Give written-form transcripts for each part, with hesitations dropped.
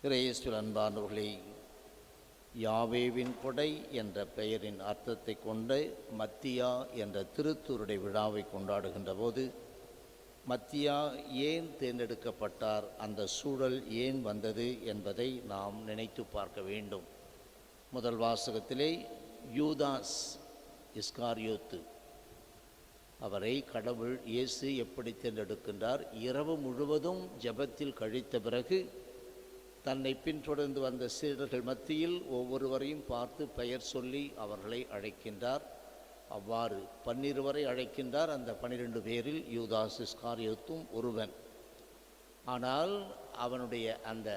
இறையேசுவில் அன்பானவர்களே, யாவேவின் கொடை என்ற பெயரின் அர்த்தத்தை கொண்ட மத்தியா என்ற திருத்தூருடைய விழாவை கொண்டாடுகின்ற போது, மத்தியா ஏன் தேர்ந்தெடுக்கப்பட்டார், அந்த சூழல் ஏன் வந்தது என்பதை நாம் நினைத்து பார்க்க வேண்டும். முதல் வாசகத்திலே யூதாஸ் இஸ்காரியோத்து, அவரை கடவுள் இயேசு எப்படி தேர்ந்தெடுக்கின்றார்? இரவு முழுவதும் ஜெபத்தில் கழித்த பிறகு தன்னை பின்தொடர்ந்து வந்த சீடர்கள் மத்தியில் ஒவ்வொருவரையும் பார்த்து பெயர் சொல்லி அவர்களை அழைக்கின்றார். அவ்வாறு 12 வரை அழைக்கின்றார். அந்த 12 பேரில் யூதாஸ் இஸ்காரியோத்தும் ஒருவன். ஆனால் அவனுடைய அந்த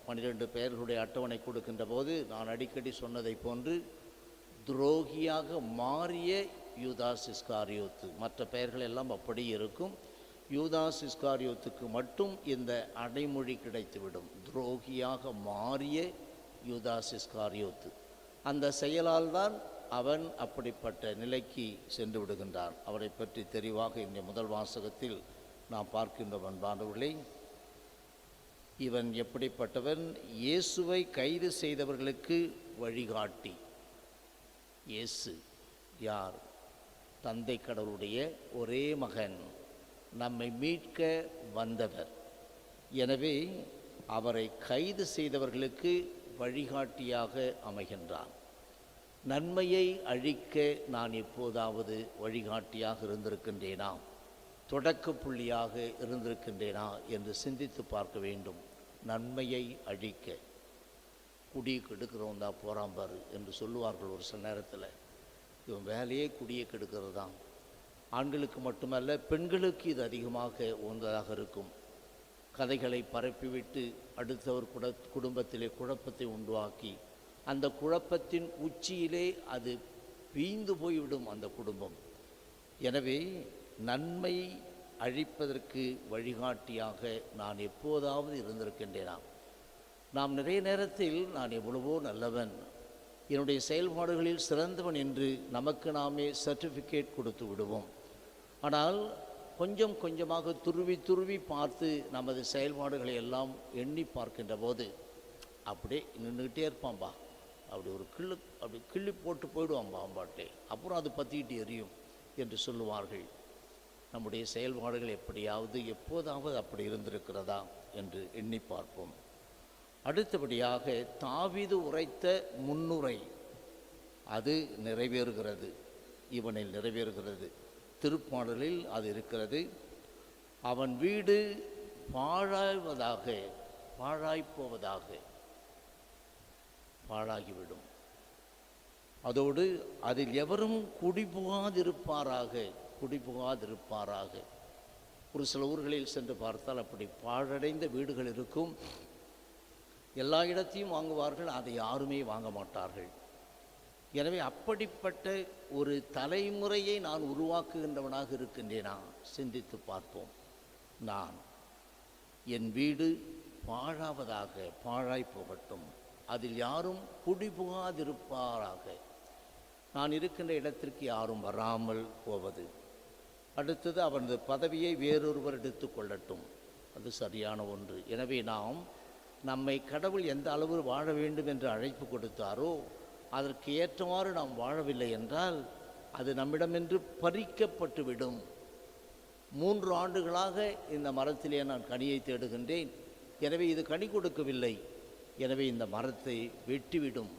12 பெயர்களுடைய அட்டவணை கொடுக்கின்ற போது நான் அடிக்கடி சொன்னதை போன்று துரோகியாக மாறிய யூதாஸ் இஸ்காரியோத்து, மற்ற பெயர்கள் எல்லாம் அப்படி இருக்கும். யூதாஸ் இஸ்காரியோத்துக்கு மட்டும் இந்த அடைமொழி கிடைத்துவிடும், துரோகியாக மாறிய யூதாஸ் இஸ்காரியோத்து. அந்த செயலால் தான் அவன் அப்படிப்பட்ட நிலைக்கு சென்று விடுகின்றான். அவரை பற்றி தெரிவாக இந்த முதல் வாசகத்தில் நாம் பார்க்கின்ற அன்பானவர்களே, இவன் எப்படிப்பட்டவன்? இயேசுவை கைது செய்தவர்களுக்கு வழிகாட்டி. இயேசு யார்? தந்தை கடவுளுடைய ஒரே மகன், நம்மை மீட்க வந்தவர். எனவே அவரை கைது செய்தவர்களுக்கு வழிகாட்டியாக அமைகின்றான். நன்மையை அழிக்க நான் எப்போதாவது வழிகாட்டியாக இருந்திருக்கின்றேனா, தொடக்க புள்ளியாக இருந்திருக்கின்றேனா என்று சிந்தித்து பார்க்க வேண்டும். நன்மையை அழிக்க, குடியை கெடுக்கிறவன் தான் போகிறான் பாரு என்று சொல்லுவார்கள் ஒரு சில நேரத்தில். இவன் வேலையே குடியை கெடுக்கிறது தான். ஆண்களுக்கு மட்டுமல்ல, பெண்களுக்கு இது அதிகமாக உகந்ததாக இருக்கும். கதைகளை பரப்பிவிட்டு அடுத்தவர் குடும்பத்திலே குழப்பத்தை உண்டாக்கி அந்த குழப்பத்தின் உச்சியிலே அது வீழ்ந்து போய்விடும் அந்த குடும்பம். எனவே நன்மை அழிப்பதற்கு வழிகாட்டியாக நான் எப்போதாவது இருந்திருக்கின்றேனா? நாம் நிறைய நேரத்தில் நான் எவ்வளவோ நல்லவன், என்னுடைய செயல்பாடுகளில் சிறந்தவன் என்று நமக்கு நாமே சர்டிஃபிகேட் கொடுத்து விடுவோம். ஆனால் கொஞ்சம் கொஞ்சமாக துருவி பார்த்து நமது செயல்பாடுகளை எல்லாம் எண்ணி பார்க்கின்ற போது அப்படியே நின்றுக்கிட்டே இருப்பான்பா, அப்படி கிள்ளி போட்டு போயிடுவான்பா அம்பாட்டே, அப்புறம் அது பற்றிக்கிட்டு எரியும் என்று சொல்லுவார்கள். நம்முடைய செயல்பாடுகள் எப்படியாவது எப்போதாவது அப்படி இருந்திருக்கிறதா என்று எண்ணி பார்ப்போம். அடுத்தபடியாக தாவீது உரைத்த முன்னுரை அது நிறைவேறுகிறது, இவனில் நிறைவேறுகிறது. திருப்பாடலில் அது இருக்கிறது. அவன் வீடு பாழாய்ப்போவதாக, பாழாகிவிடும். அதோடு அதில் எவரும் குடிபுகாதிருப்பாராக. ஒரு சில ஊர்களில் சென்று பார்த்தால் அப்படி பாழடைந்த வீடுகள் இருக்கும். எல்லா இடத்தையும் வாங்குவார்கள், அதை யாருமே வாங்க மாட்டார்கள். எனவே அப்படிப்பட்ட ஒரு தலைமுறையை நான் உருவாக்குகின்றவனாக இருக்கின்றேனா? சிந்தித்து பார்ப்போம். நான் என் வீடு பாழாய் போகட்டும், அதில் யாரும் குடிபுகாதிருப்பாராக. நான் இருக்கின்ற இடத்திற்கு யாரும் வராமல் போவது. அடுத்தது அவனது பதவியை வேறொருவர் எடுத்து கொள்ளட்டும், அது சரியான ஒன்று. எனவே நம்மை கடவுள் எந்த அளவு வாழ வேண்டும் என்று அழைப்பு கொடுத்தாரோ அதற்கு ஏற்றவாறு நாம் வாழவில்லை என்றால் அது நம்மிடமின்று பறிக்கப்பட்டுவிடும். 3 ஆண்டுகளாக இந்த மரத்திலே நான் கனியை தேடுகின்றேன், எனவே இது கனி கொடுக்கவில்லை, எனவே இந்த மரத்தை வெட்டிவிடும்.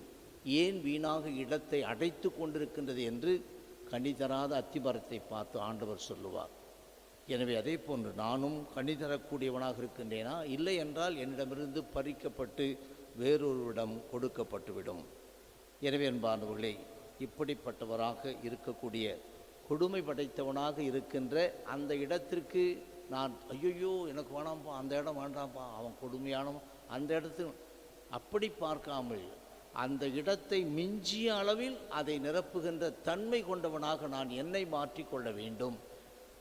ஏன் வீணாக இடத்தை அடைத்து கொண்டிருக்கின்றது என்று கனி தராத அத்திமரத்தை பார்த்து ஆண்டவர் சொல்லுவார். எனவே அதே போன்று நானும் கனி தரக்கூடியவனாக இருக்கின்றேனா? இல்லை என்றால் என்னிடமிருந்து பறிக்கப்பட்டு வேறொருவிடம் கொடுக்கப்பட்டுவிடும். எனவே அன்பானவர்களே, இப்படிப்பட்டவராக இருக்கக்கூடிய, கொடுமை படைத்தவனாக இருக்கின்ற அந்த இடத்திற்கு நான் ஐயோ எனக்கு வேணாம்ப்பா, அந்த இடம் வேண்டாம்ப்பா, அவன் கொடுமையானவன், அந்த இடத்துக்கு அப்படி பார்க்காமல் அந்த இடத்தை மிஞ்சிய அளவில் அதை நிரப்புகின்ற தன்மை கொண்டவனாக நான் என்னை மாற்றிக்கொள்ள வேண்டும்.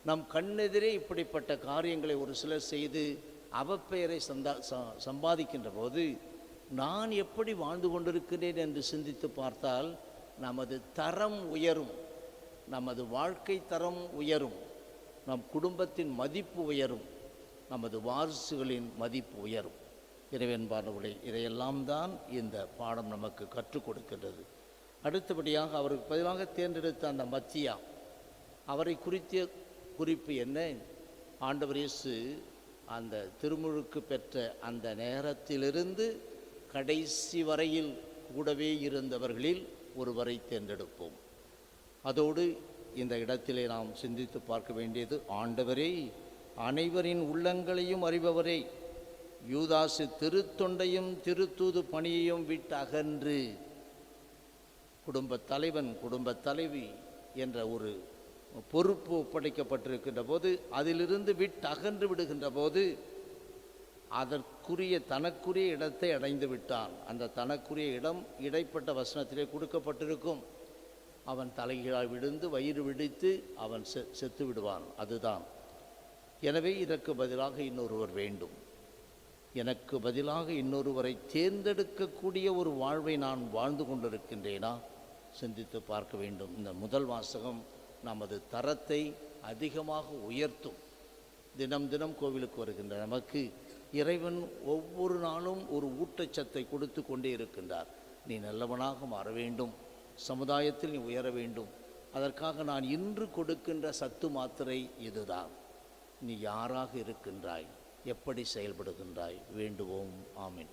நம் கண்ணெதிரே இப்படிப்பட்ட காரியங்களை ஒரு சிலர் செய்து அவப்பெயரை சம்பாதிக்கின்ற போது நான் எப்படி வாழ்ந்து கொண்டிருக்கிறேன் என்று சிந்தித்து பார்த்தால் நமது தரம் உயரும், நமது வாழ்க்கை தரம் உயரும், நம் குடும்பத்தின் மதிப்பு உயரும், நமது வாரிசுகளின் மதிப்பு உயரும். இறைவன்பானவர்களே, இதையெல்லாம் தான் இந்த பாடம் நமக்கு கற்றுக் கொடுக்கின்றது. அடுத்தபடியாக அவருக்கு பதிலாக தேர்ந்தெடுத்த அந்த மத்தியா, அவரை குறித்த குறிப்பு என்ன? ஆண்டவர் இயேசு அந்த திருமுழுக்கு பெற்ற அந்த நேரத்திலிருந்து கடைசி வரையில் கூடவே இருந்தவர்களில் ஒருவரை தேர்ந்தெடுப்போம். அதோடு இந்த இடத்திலே நாம் சிந்தித்து பார்க்க வேண்டியது, ஆண்டவரே, அனைவரின் உள்ளங்களையும் அறிபவரே, யூதாசு திருத்தொண்டையும் திருத்தூது பணியையும் விட்டு அகன்று குடும்பத் தலைவன் குடும்பத் தலைவி என்ற ஒரு பொறுப்பு ஒப்படைக்கப்பட்டிருக்கின்ற போது, அதிலிருந்து விட்டு அகன்று விடுகின்ற போது அதற்குரிய தனக்குரிய இடத்தை அடைந்து விட்டான். அந்த தனக்குரிய இடம் இடைப்பட்ட வசனத்திலே கொடுக்கப்பட்டிருக்கும். அவன் தலைகீழாய் விழுந்து வயிறு வெடித்து அவன் செத்து விடுவான். அதுதான். எனவே இதற்கு பதிலாக இன்னொருவர் வேண்டும். எனக்கு பதிலாக இன்னொருவரை தேர்ந்தெடுக்கக்கூடிய ஒரு வாழ்வை நான் வாழ்ந்து கொண்டிருக்கின்றேனா? சிந்தித்து பார்க்க வேண்டும். இந்த முதல் வாசகம் நமது தரத்தை அதிகமாக உயர்த்தும். தினம் தினம் கோவிலுக்கு வருகின்ற நமக்கு இறைவன் ஒவ்வொரு நாளும் ஒரு ஊட்டச்சத்தை கொடுத்து கொண்டே இருக்கின்றார். நீ நல்லவனாக மாற வேண்டும், சமுதாயத்தில் நீ உயர வேண்டும். அதற்காக நான் இன்று கொடுக்கின்ற சத்து மாத்திரை இதுதான். நீ யாராக இருக்கின்றாய், எப்படி செயல்படுகின்றாய்? வேண்டுவோம். ஆமென்.